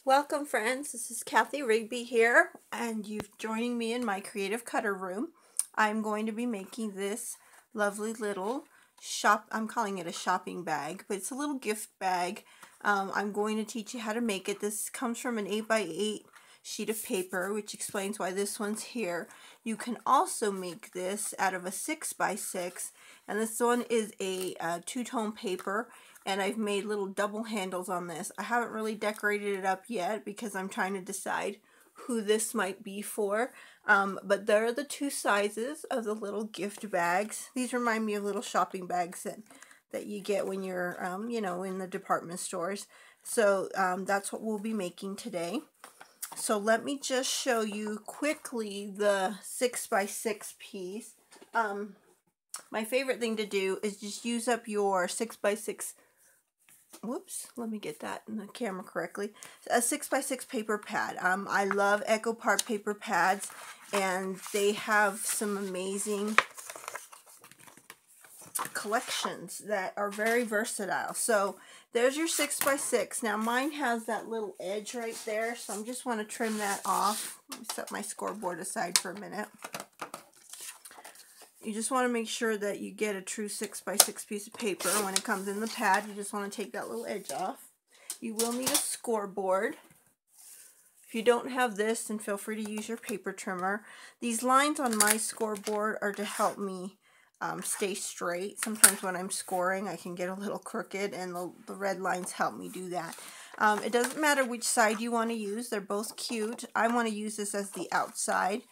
Welcome friends, this is Kathy Rigby here and you're joining me in my creative cutter room. I'm going to be making this lovely little I'm calling it a shopping bag, but it's a little gift bag. I'm going to teach you how to make it. This comes from an 8x8 sheet of paper, which explains why this one's here. You can also make this out of a 6x6, and this one is a two-tone paper, and I've made little double handles on this. I haven't really decorated it up yet because I'm trying to decide who this might be for. But there are the two sizes of the little gift bags. These remind me of little shopping bags that you get when you're, in the department stores. So that's what we'll be making today. So let me just show you quickly the 6x6 piece. My favorite thing to do is just use up your 6x6. Whoops, let me get that in the camera correctly. A 6x6 paper pad. I love Echo Park paper pads, and they have some amazing collections that are very versatile. So there's your 6x6. Now mine has that little edge right there, so I just want to trim that off. Let me set my scoreboard aside for a minute. You just want to make sure that you get a true 6x6 piece of paper. When it comes in the pad, you just want to take that little edge off. You will need a scoreboard. If you don't have this, then feel free to use your paper trimmer. These lines on my scoreboard are to help me stay straight. Sometimes when I'm scoring, I can get a little crooked, and the red lines help me do that. It doesn't matter which side you want to use. They're both cute. I want to use this as the outside.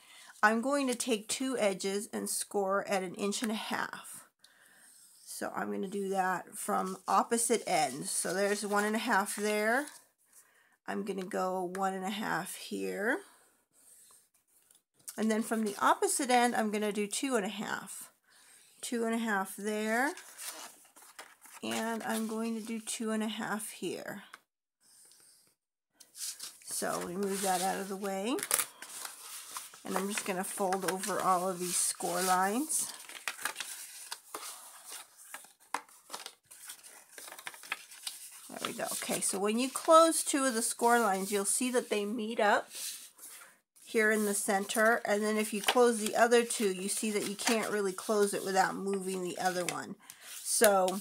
I'm going to take two edges and score at 1.5 inches. So I'm going to do that from opposite ends. So there's 1.5 there. I'm going to go 1.5 here. And then from the opposite end, I'm going to do 2.5. 2.5 there. And I'm going to do 2.5 here. So we move that out of the way. And I'm just going to fold over all of these score lines. There we go. Okay, so when you close two of the score lines, you'll see that they meet up here in the center. And then if you close the other two, you see that you can't really close it without moving the other one. So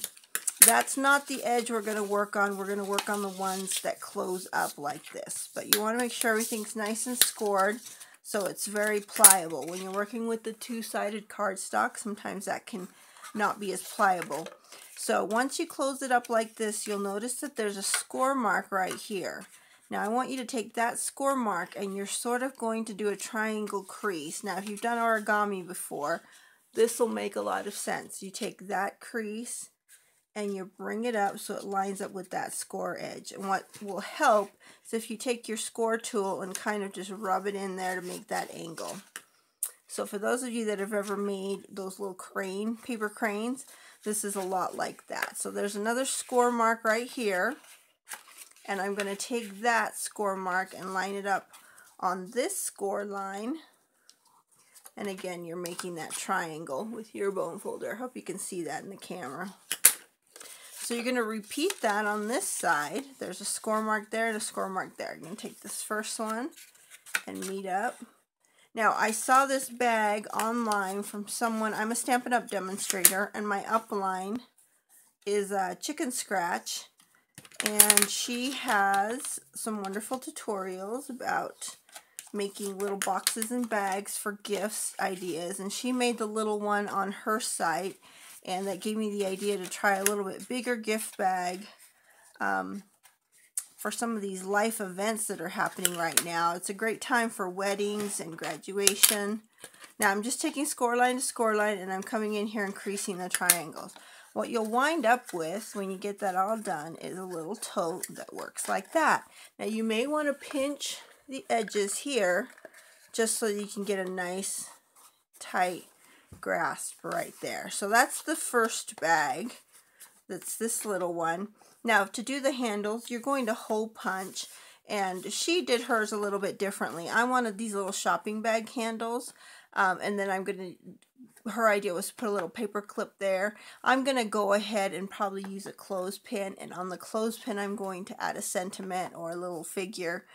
that's not the edge we're going to work on. We're going to work on the ones that close up like this. But you want to make sure everything's nice and scored, so it's very pliable. When you're working with the two-sided cardstock, sometimes that can not be as pliable. So once you close it up like this, you'll notice that there's a score mark right here. Now I want you to take that score mark, and you're sort of going to do a triangle crease. Now if you've done origami before, this will make a lot of sense. You take that crease and you bring it up so it lines up with that score edge. And what will help is if you take your score tool and kind of just rub it in there to make that angle. So for those of you that have ever made those little paper cranes, this is a lot like that. So there's another score mark right here, and I'm going to take that score mark and line it up on this score line. And again, you're making that triangle with your bone folder. I hope you can see that in the camera. So you're going to repeat that on this side. There's a score mark there and a score mark there. You're going to take this first one and meet up. Now, I saw this bag online from someone. I'm a Stampin' Up! Demonstrator, and my upline is Chicken Scratch. And she has some wonderful tutorials about making little boxes and bags for gifts ideas. And she made the little one on her site. And that gave me the idea to try a little bit bigger gift bag for some of these life events that are happening right now. It's a great time for weddings and graduation. Now I'm just taking score line to score line, and I'm coming in here and creasing the triangles. What you'll wind up with when you get that all done is a little tote that works like that. Now you may want to pinch the edges here just so you can get a nice tight grasp right there. So that's the first bag. That's this little one. Now to do the handles, you're going to hole punch, and she did hers a little bit differently. I wanted these little shopping bag handles. And then I'm going to, her idea was to put a little paper clip there. I'm going to go ahead and probably use a clothespin, and on the clothespin I'm going to add a sentiment or a little figure.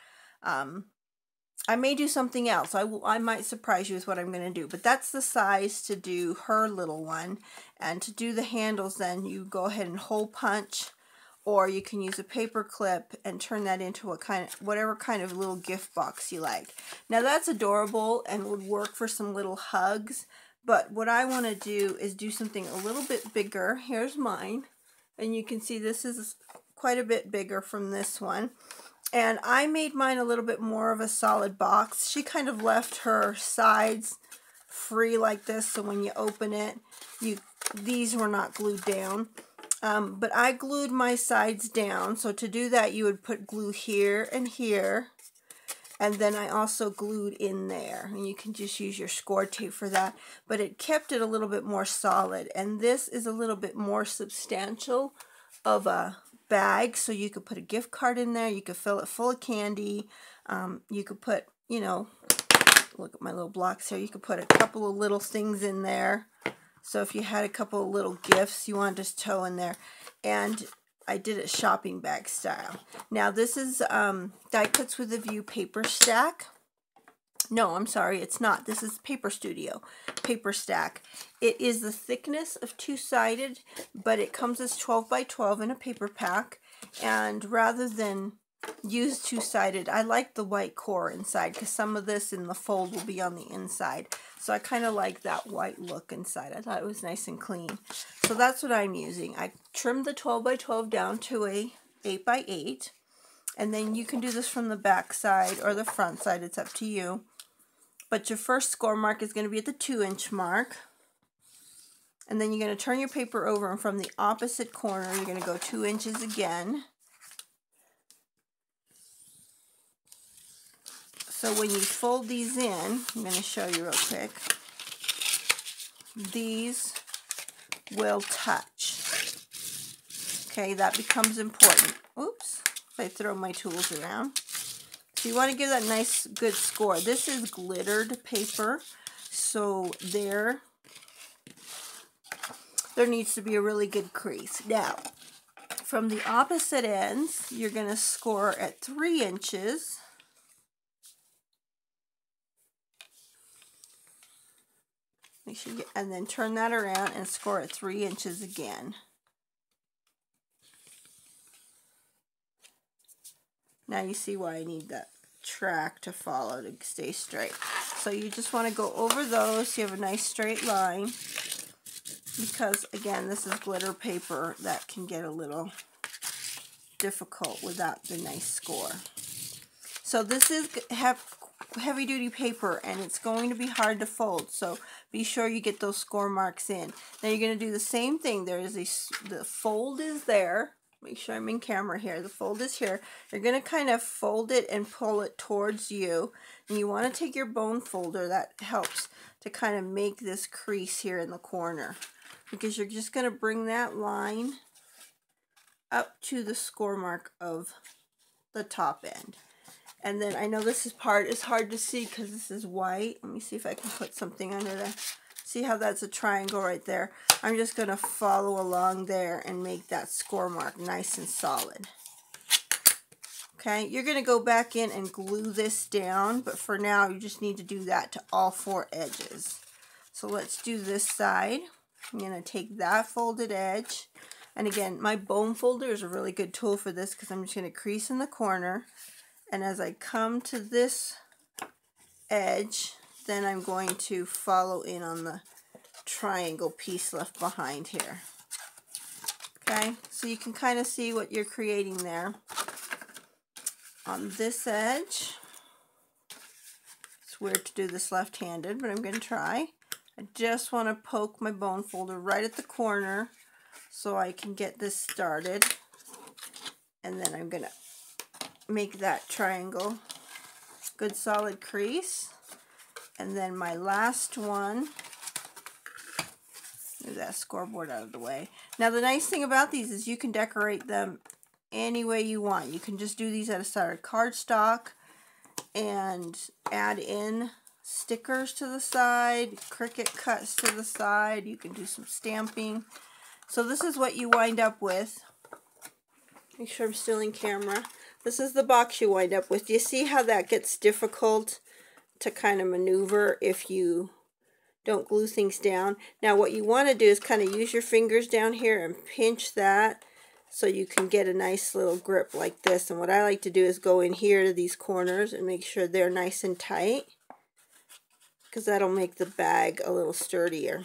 I may do something else. I might surprise you with what I'm going to do, but that's the size to do her little one. And to do the handles, then you go ahead and hole punch, or you can use a paper clip and turn that into whatever kind of little gift box you like. Now that's adorable and would work for some little hugs, but what I want to do is do something a little bit bigger. Here's mine, and you can see this is quite a bit bigger from this one. And I made mine a little bit more of a solid box. She kind of left her sides free like this, so when you open it, these were not glued down. But I glued my sides down, so to do that you would put glue here and here, and then I also glued in there, and you can just use your score tape for that, but it kept it a little bit more solid. And this is a little bit more substantial of a bag, so you could put a gift card in there, you could fill it full of candy, you could put, you know, look at my little blocks here, you could put a couple of little things in there. So if you had a couple of little gifts you want to just tow in there. And I did it shopping bag style. Now this is Die Cuts with a View paper stack. No, I'm sorry, it's not. This is Paper Studio paper stack. It is the thickness of two-sided, but it comes as 12 by 12 in a paper pack. And rather than use two-sided, I like the white core inside, because some of this in the fold will be on the inside. So I kind of like that white look inside. I thought it was nice and clean. So that's what I'm using. I trimmed the 12 by 12 down to a 8 by 8. And then you can do this from the back side or the front side. It's up to you. But your first score mark is going to be at the 2-inch mark. And then you're going to turn your paper over, and from the opposite corner you're going to go 2 inches again. So when you fold these in, I'm going to show you real quick, these will touch. Okay, that becomes important. Oops, if I throw my tools around. So you want to give that nice, good score. This is glittered paper, so there needs to be a really good crease. Now, from the opposite ends, you're going to score at 3 inches. Make sure you, and then turn that around and score at 3 inches again. Now you see why I need that track to follow to stay straight. So you just want to go over those. You have a nice straight line, because again, this is glitter paper that can get a little difficult without the nice score. So this is heavy duty paper, and it's going to be hard to fold, so be sure you get those score marks in. Now you're going to do the same thing. There is the fold is there. Make sure I'm in camera here. The fold is here. You're going to kind of fold it and pull it towards you, and you want to take your bone folder. That helps to kind of make this crease here in the corner, because you're just going to bring that line up to the score mark of the top end. And then I know this part is hard to see because this is white. Let me see if I can put something under there. See how that's a triangle right there? I'm just going to follow along there and make that score mark nice and solid. Okay, you're going to go back in and glue this down, but for now you just need to do that to all 4 edges. So let's do this side. I'm going to take that folded edge. And again, my bone folder is a really good tool for this, because I'm just going to crease in the corner. And as I come to this edge, then I'm going to follow in on the triangle piece left behind here. Okay, so you can kind of see what you're creating there. On this edge, it's weird to do this left-handed, but I'm going to try. I just want to poke my bone folder right at the corner so I can get this started. And then I'm going to make that triangle, good solid crease. And then my last one, move that scoreboard out of the way. Now the nice thing about these is you can decorate them any way you want. You can just do these out of solid cardstock and add in stickers to the side, Cricut cuts to the side. You can do some stamping. So this is what you wind up with. Make sure I'm still in camera. This is the box you wind up with. Do you see how that gets difficult to kind of maneuver if you don't glue things down? Now what you want to do is kind of use your fingers down here and pinch that so you can get a nice little grip like this. And what I like to do is go in here to these corners and make sure they're nice and tight, because that'll make the bag a little sturdier.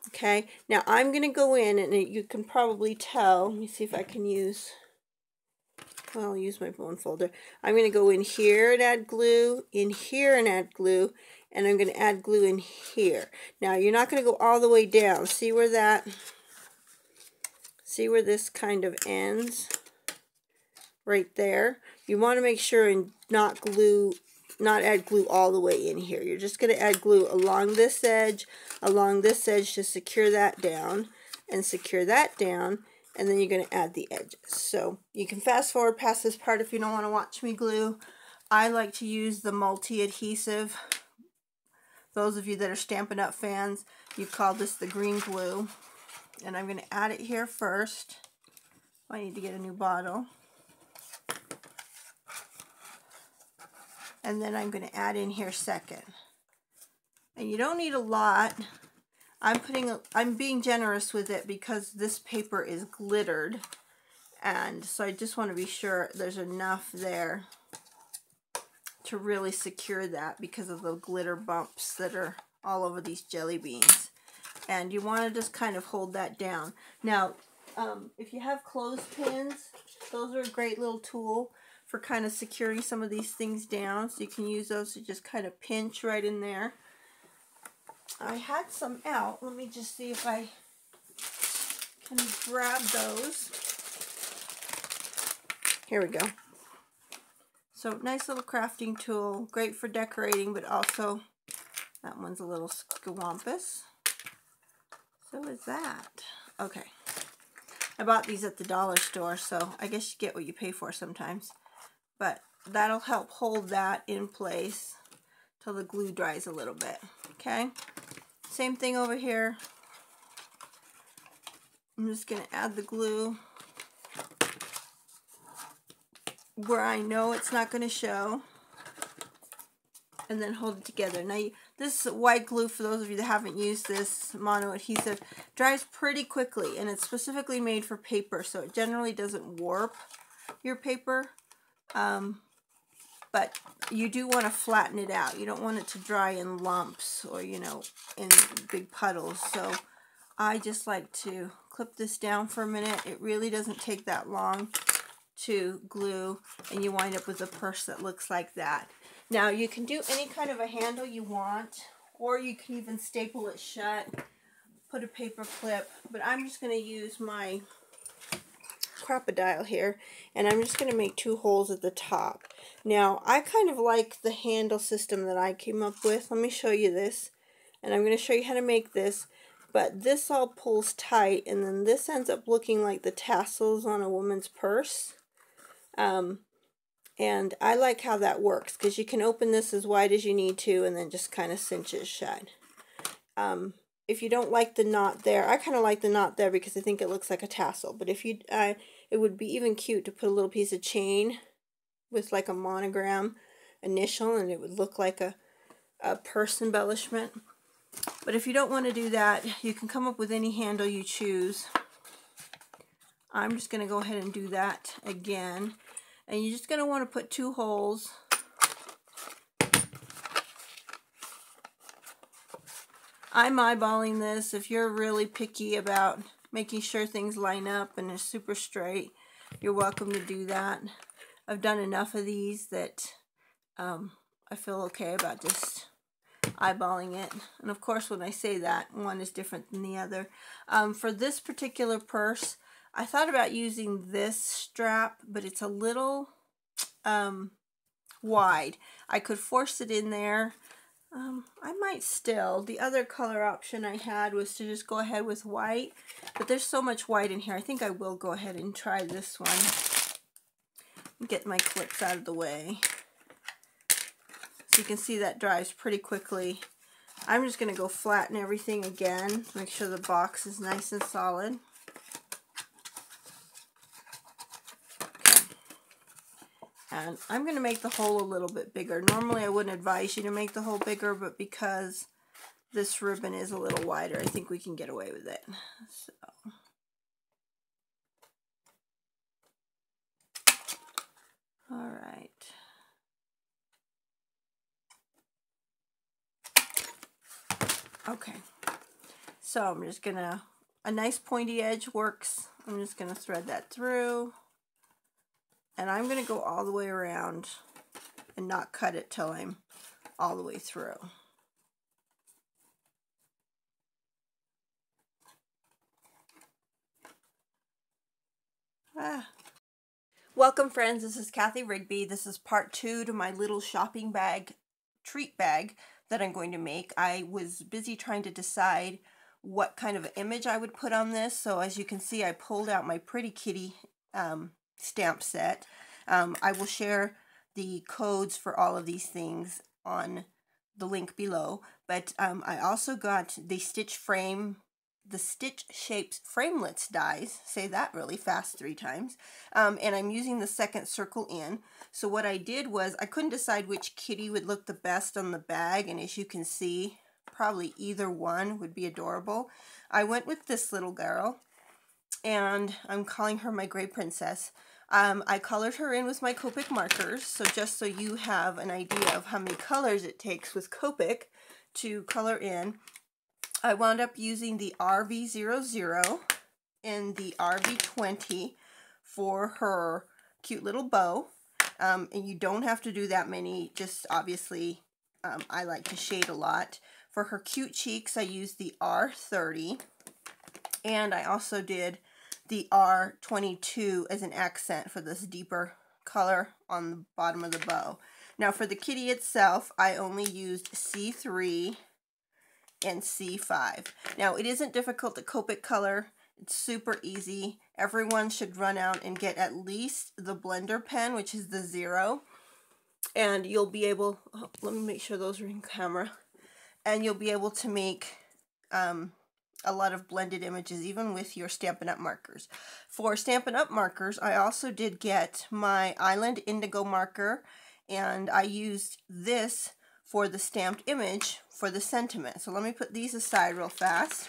Okay, now I'm going to go in, and you can probably tell, let me see if I can use, well, I'll use my bone folder. I'm going to go in here and add glue, in here and add glue, and I'm going to add glue in here. Now you're not going to go all the way down. See where this kind of ends? Right there. You want to make sure and not add glue all the way in here. You're just going to add glue along this edge to secure that down, and secure that down, and then you're going to add the edges. So you can fast forward past this part if you don't want to watch me glue. I like to use the multi-adhesive. Those of you that are Stampin' Up! Fans, you call this the green glue. And I'm going to add it here first. I need to get a new bottle. And then I'm going to add in here second. And you don't need a lot. I'm being generous with it because this paper is glittered. And so I just want to be sure there's enough there to really secure that because of the glitter bumps that are all over these jelly beans. And you want to just kind of hold that down. Now, if you have clothespins, those are a great little tool for kind of securing some of these things down. So you can use those to just kind of pinch right in there. I had some out. Let me just see if I can grab those. Here we go. So nice little crafting tool. Great for decorating, but also that one's a little squampus. So is that. Okay. I bought these at the dollar store, so I guess you get what you pay for sometimes. But that'll help hold that in place till the glue dries a little bit. Okay? Same thing over here. I'm just going to add the glue where I know it's not going to show, and then hold it together. Now, this white glue, for those of you that haven't used this mono adhesive, dries pretty quickly, and it's specifically made for paper, so it generally doesn't warp your paper. But you do want to flatten it out. You don't want it to dry in lumps or, you know, in big puddles. So I just like to clip this down for a minute. It really doesn't take that long to glue, and you wind up with a purse that looks like that. Now you can do any kind of a handle you want, or you can even staple it shut, put a paper clip, but I'm just going to use my crocodile here, and I'm just going to make 2 holes at the top. Now I kind of like the handle system that I came up with. Let me show you this, and I'm going to show you how to make this. But this all pulls tight, and then this ends up looking like the tassels on a woman's purse. And I like how that works, because you can open this as wide as you need to and then just kind of cinch it shut. If you don't like the knot there, I kind of like the knot there because I think it looks like a tassel. But if you, it would be even cute to put a little piece of chain with like a monogram initial, and it would look like a purse embellishment. But if you don't want to do that, you can come up with any handle you choose. I'm just going to go ahead and do that again. And you're just going to want to put 2 holes. I'm eyeballing this. If you're really picky about making sure things line up and are super straight, you're welcome to do that. I've done enough of these that I feel okay about just eyeballing it. And of course, when I say that, one is different than the other. For this particular purse, I thought about using this strap, but it's a little wide. I could force it in there. I might still. The other color option I had was to just go ahead with white, but there's so much white in here. I think I will go ahead and try this one. Get my clips out of the way. You can see that dries pretty quickly. I'm just going to go flatten everything again to make sure the box is nice and solid. Okay. And I'm going to make the hole a little bit bigger. Normally I wouldn't advise you to make the hole bigger, but because this ribbon is a little wider, I think we can get away with it. So. All right. Okay. So I'm just gonna, a nice pointy edge works. I'm just gonna thread that through. And I'm gonna go all the way around and not cut it till I'm all the way through. Welcome friends, this is Kathy Rigby. This is part 2 to my little shopping bag, treat bag that I'm going to make. I was busy trying to decide what kind of image I would put on this. So as you can see, I pulled out my Pretty Kitty stamp set. I will share the codes for all of these things on the link below. But I also got the Stitch Shapes Framelits dies, say that really fast 3 times, and I'm using the second circle in. So what I did was I couldn't decide which kitty would look the best on the bag, and as you can see, probably either one would be adorable. I went with this little girl, and I'm calling her my Gray Princess. I colored her in with my Copic markers, so just so you have an idea of how many colors it takes with Copic to color in, I wound up using the RV00 and the RV20 for her cute little bow. And you don't have to do that many, just obviously I like to shade a lot. For her cute cheeks, I used the R30, and I also did the R22 as an accent for this deeper color on the bottom of the bow. Now for the kitty itself, I only used C3 and C5. Now it isn't difficult to Copic color. It's super easy. Everyone should run out and get at least the blender pen, which is the 0, and you'll be able, let me make sure those are in camera, and you'll be able to make a lot of blended images even with your Stampin' Up! Markers. For Stampin' Up! Markers, I also did get my Island Indigo marker, and I used this for the stamped image for the sentiment. So let me put these aside real fast.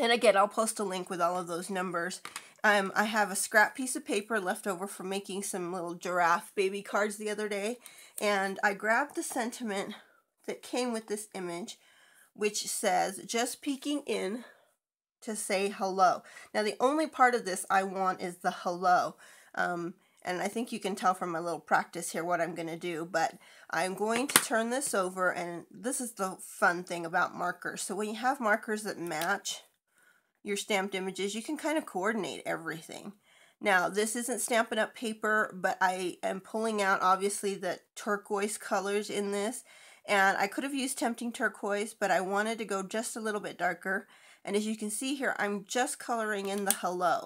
And again, I'll post a link with all of those numbers. I have a scrap piece of paper left over from making some little giraffe baby cards the other day, and I grabbed the sentiment that came with this image, which says, "Just peeking in to say hello." Now the only part of this I want is the hello. And I think you can tell from my little practice here what I'm going to do, but I'm going to turn this over, and this is the fun thing about markers. So when you have markers that match your stamped images, you can kind of coordinate everything. Now this isn't Stampin' Up! Paper, but I am pulling out obviously the turquoise colors in this, and I could have used Tempting Turquoise, but I wanted to go just a little bit darker, and as you can see here, I'm just coloring in the hello.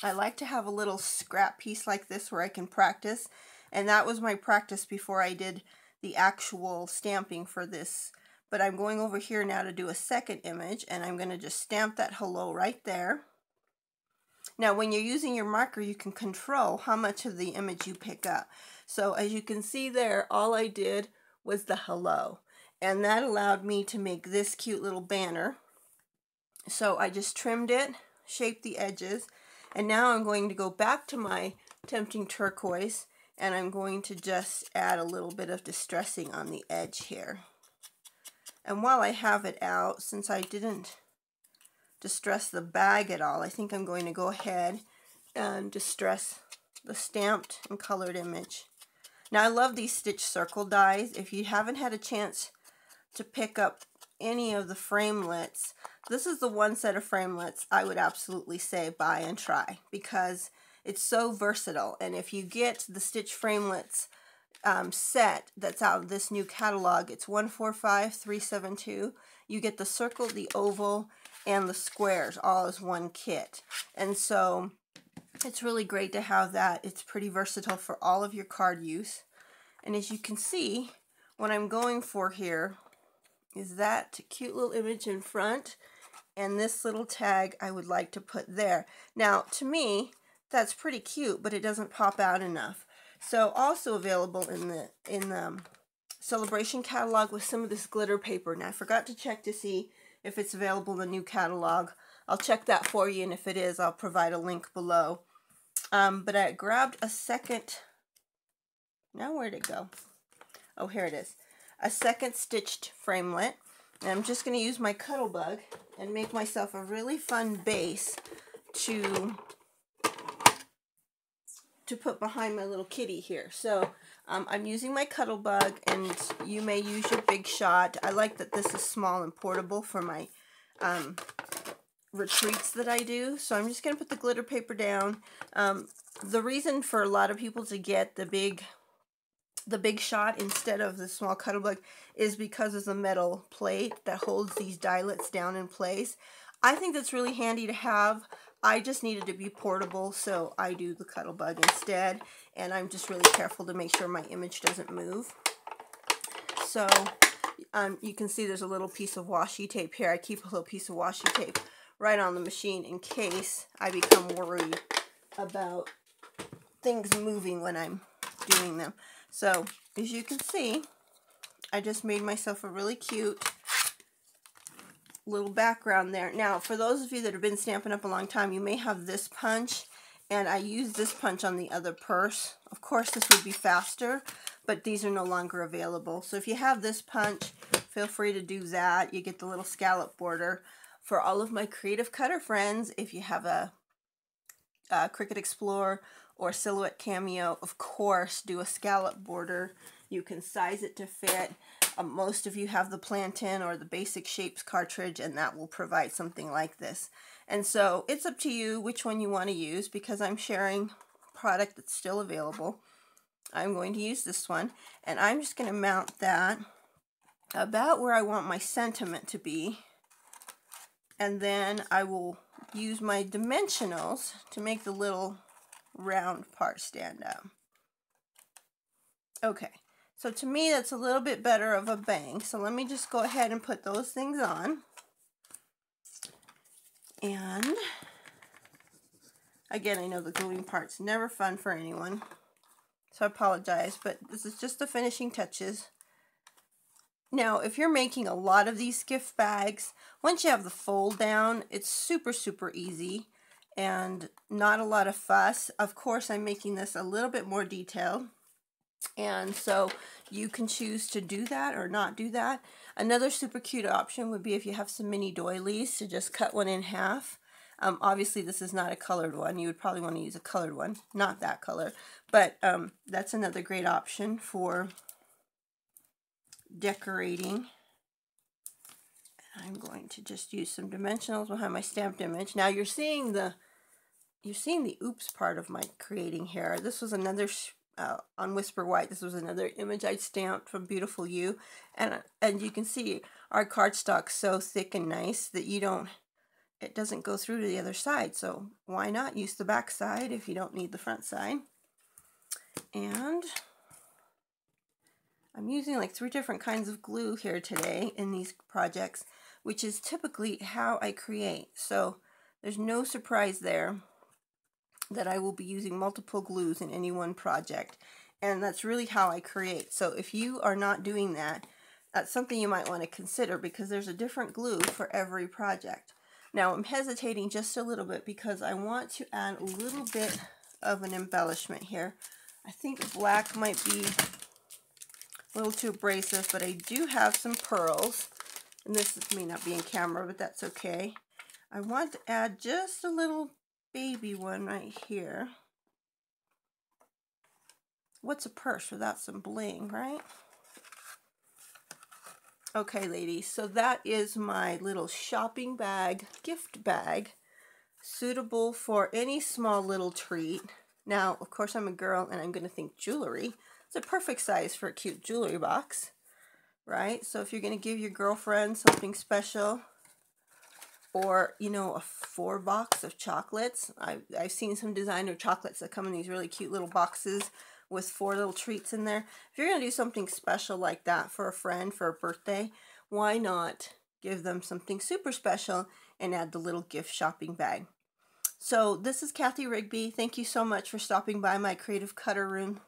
I like to have a little scrap piece like this where I can practice, and that was my practice before I did the actual stamping for this. But I'm going over here now to do a second image, and I'm going to just stamp that hello right there. Now when you're using your marker, you can control how much of the image you pick up. So as you can see there, all I did was the hello, and that allowed me to make this cute little banner. So I just trimmed it, shaped the edges, and now I'm going to go back to my Tempting Turquoise, and I'm going to just add a little bit of distressing on the edge here. And while I have it out, since I didn't distress the bag at all, I think I'm going to go ahead and distress the stamped and colored image. Now I love these Stitch Circle dies. If you haven't had a chance to pick up any of the framelits, this is the one set of framelits I would absolutely say buy and try, because it's so versatile. And if you get the Stitch Framelits set that's out of this new catalog, it's 145372. You get the circle, the oval, and the squares all as one kit. And so it's really great to have that. It's pretty versatile for all of your card use. And as you can see, what I'm going for here is that cute little image in front, and this little tag I would like to put there. Now, to me, that's pretty cute, but it doesn't pop out enough. So also available in the Celebration catalog with some of this glitter paper. Now, I forgot to check to see if it's available in the new catalog. I'll check that for you, and if it is, I'll provide a link below. But I grabbed a second, now where'd it go? Oh, here it is. A second stitched framelit. And I'm just going to use my Cuttlebug and make myself a really fun base to put behind my little kitty here. So I'm using my Cuttlebug, and you may use your Big Shot. I like that this is small and portable for my retreats that I do. So I'm just going to put the glitter paper down. The reason for a lot of people to get the Big Shot instead of the small Cuttlebug is because of the metal plate that holds these dielets down in place. I think that's really handy to have. I just needed to be portable, so I do the Cuttlebug instead, and I'm just really careful to make sure my image doesn't move. So you can see there's a little piece of washi tape here. I keep a little piece of washi tape right on the machine in case I become worried about things moving when I'm doing them. So as you can see, I just made myself a really cute little background there. Now, for those of you that have been Stampin' Up! A long time, you may have this punch, and I used this punch on the other purse. Of course, this would be faster, but these are no longer available. So if you have this punch, feel free to do that. You get the little scallop border. For all of my creative cutter friends, if you have a Cricut Explorer or Silhouette Cameo, of course, do a scallop border. You can size it to fit. Most of you have the Plantin or the Basic Shapes cartridge, and that will provide something like this. And so it's up to you which one you want to use, because I'm sharing a product that's still available. I'm going to use this one, and I'm just going to mount that about where I want my sentiment to be. And then I will use my dimensionals to make the little round part stand out. Okay, so to me that's a little bit better of a bang. So let me just go ahead and put those things on. And again, I know the gluing part's never fun for anyone, so I apologize, but this is just the finishing touches. Now, if you're making a lot of these gift bags, once you have the fold down, it's super, super easy and not a lot of fuss. Of course, I'm making this a little bit more detailed, and so you can choose to do that or not do that. Another super cute option would be if you have some mini doilies to just cut one in half. Obviously, this is not a colored one. You would probably want to use a colored one, not that color, but that's another great option for decorating. I'm going to just use some dimensionals behind my stamped image. Now you're seeing the oops part of my creating here. This was another on Whisper White. This was another image I stamped from Beautiful You, and you can see our cardstock's so thick and nice that it doesn't go through to the other side. So why not use the back side if you don't need the front side? And I'm using like 3 different kinds of glue here today in these projects, which is typically how I create. So there's no surprise there that I will be using multiple glues in any one project. And that's really how I create. So if you are not doing that, that's something you might want to consider, because there's a different glue for every project. Now I'm hesitating just a little bit because I want to add a little bit of an embellishment here. I think black might be a little too abrasive, but I do have some pearls, and this may not be in camera, but that's okay. I want to add just a little baby one right here. What's a purse without some bling, right? Okay, ladies, so that is my little shopping bag, gift bag, suitable for any small little treat. Now, of course, I'm a girl, and I'm going to think jewelry. It's a perfect size for a cute jewelry box, right? So if you're going to give your girlfriend something special, or, you know, a 4 box of chocolates. I've seen some designer chocolates that come in these really cute little boxes with 4 little treats in there. If you're going to do something special like that for a friend for a birthday, why not give them something super special and add the little gift shopping bag? So this is Kathy Rigby. Thank you so much for stopping by my Creative Cutter Room.